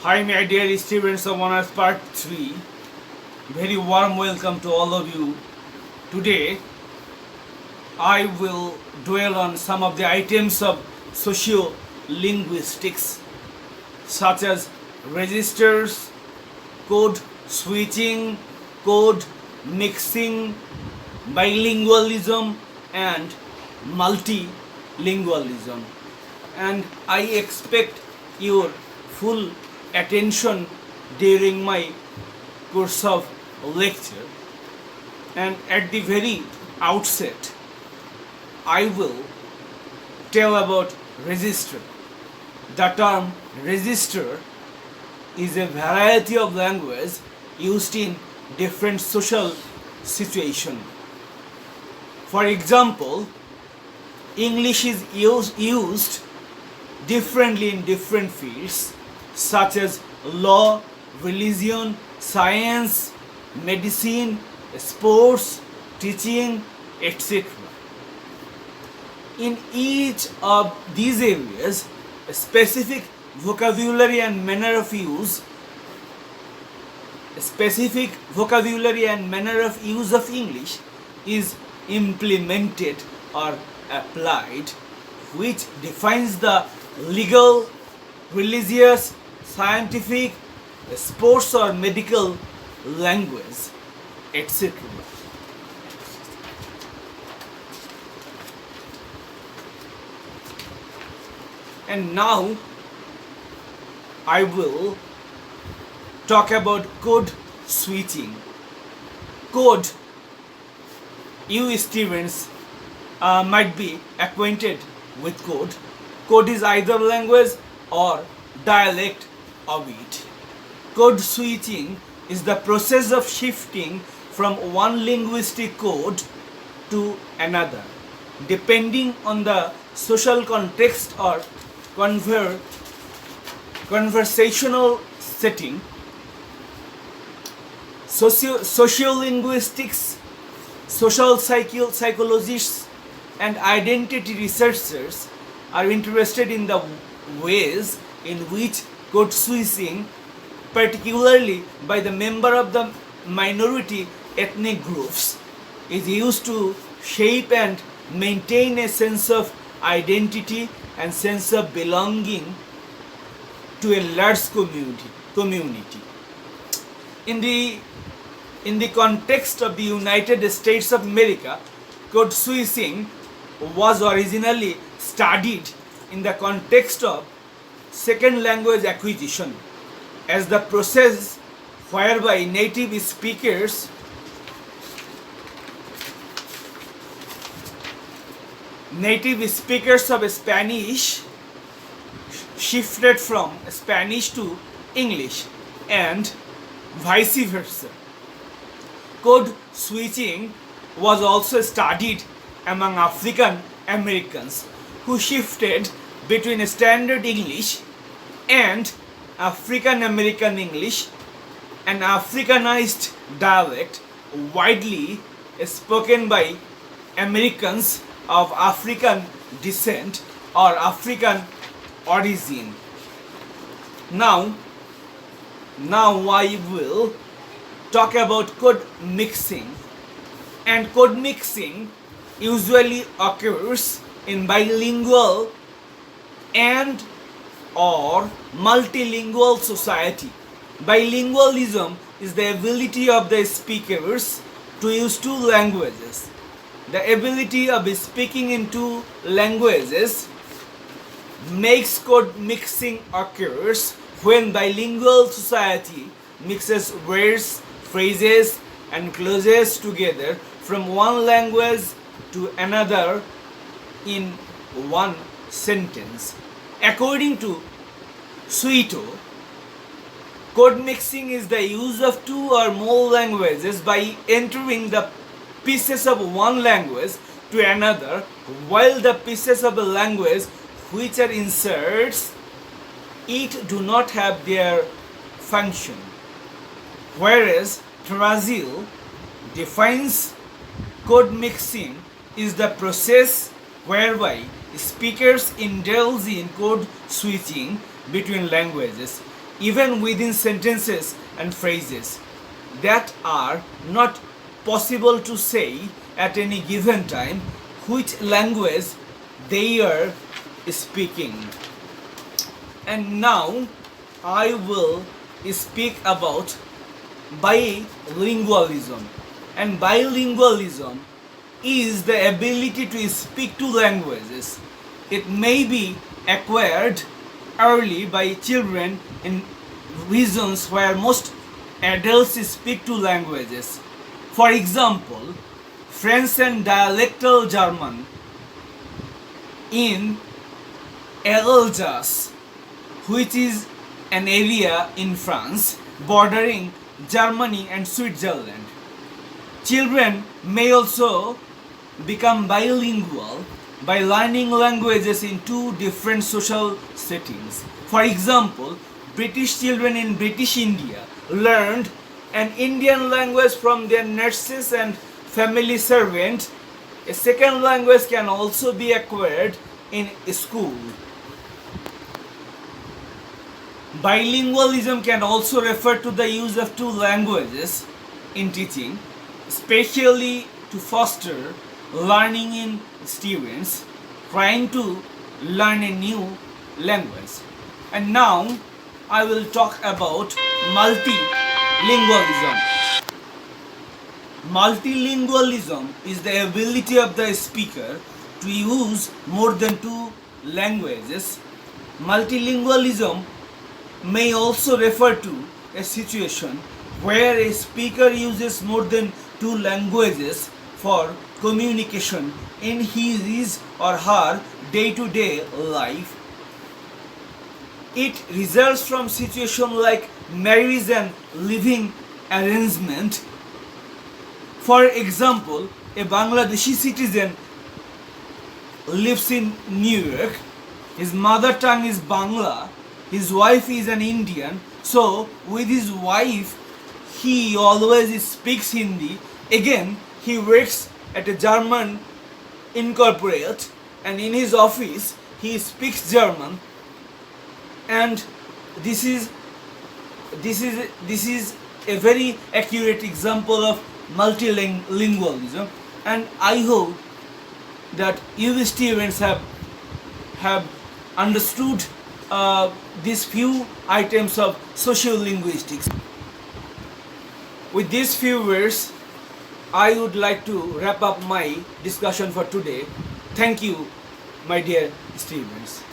Hi, my dear students of Honors Part 3. Very warm welcome to all of you. Today, I will dwell on some of the items of socio-linguistics, such as registers, code switching, code mixing, bilingualism, and multilingualism. And I expect your full attention during my course of lecture. And at the very outset, I will tell about register. The term register is a variety of language used in different social situations. For example, English is used differently in different fields such as law, religion, science, medicine, sports, teaching, etc. In each of these areas, a specific vocabulary and manner of use of English is implemented or applied, which defines the legal, religious, scientific, sports or medical language, etc. And now I will talk about code switching. Code, you students might be acquainted with code. Code is either language or dialect of it. Code switching is the process of shifting from one linguistic code to another, depending on the social context or conversational setting. Sociolinguistics, social psychologists, and identity researchers are interested in the ways in which code switching, particularly by the member of the minority ethnic groups, is used to shape and maintain a sense of identity and sense of belonging to a large community. In the context of the United States of America, code switching was originally studied in the context of second language acquisition as the process whereby native speakers of Spanish shifted from Spanish to English and vice versa. Code switching was also studied among African Americans who shifted between Standard English and African American English, an Africanized dialect widely spoken by Americans of African descent or African origin. Now I will talk about code mixing. And code mixing usually occurs in bilingual and or multilingual society. Bilingualism is the ability of the speakers to use two languages. The ability of speaking in two languages makes code mixing occurs when bilingual society mixes words, phrases, and clauses together from one language to another in one sentence. According to Suito, code mixing is the use of two or more languages by entering the pieces of one language to another, while the pieces of a language which are inserts it do not have their function. Whereas Trazil defines code mixing is the process whereby speakers indulge in code switching between languages. even within sentences and phrases that are not possible to say at any given time which language they are speaking. And now I will speak about bilingualism. And bilingualism is the ability to speak two languages. It may be acquired early by children in regions where most adults speak two languages. For example, French and dialectal German in Alsace, which is an area in France bordering Germany and Switzerland. Children may also become bilingual by learning languages in two different social settings. For example, British children in British India learned an Indian language from their nurses and family servants. A second language can also be acquired in school. Bilingualism can also refer to the use of two languages in teaching, especially to foster learning in students trying to learn a new language. And now I will talk about multilingualism. Multilingualism is the ability of the speaker to use more than two languages. Multilingualism may also refer to a situation where a speaker uses more than two languages for communication in his or her day-to-day life. It results from situations like marriage and living arrangement. For example, a Bangladeshi citizen lives in New York. His mother tongue is Bangla. His wife is an Indian. So with his wife, he always speaks Hindi. Again, he works at a German incorporate, and in his office he speaks German. And this is a very accurate example of multilingualism, and I hope that you students have understood these few items of social linguistics. With these few words, I would like to wrap up my discussion for today. Thank you, my dear students.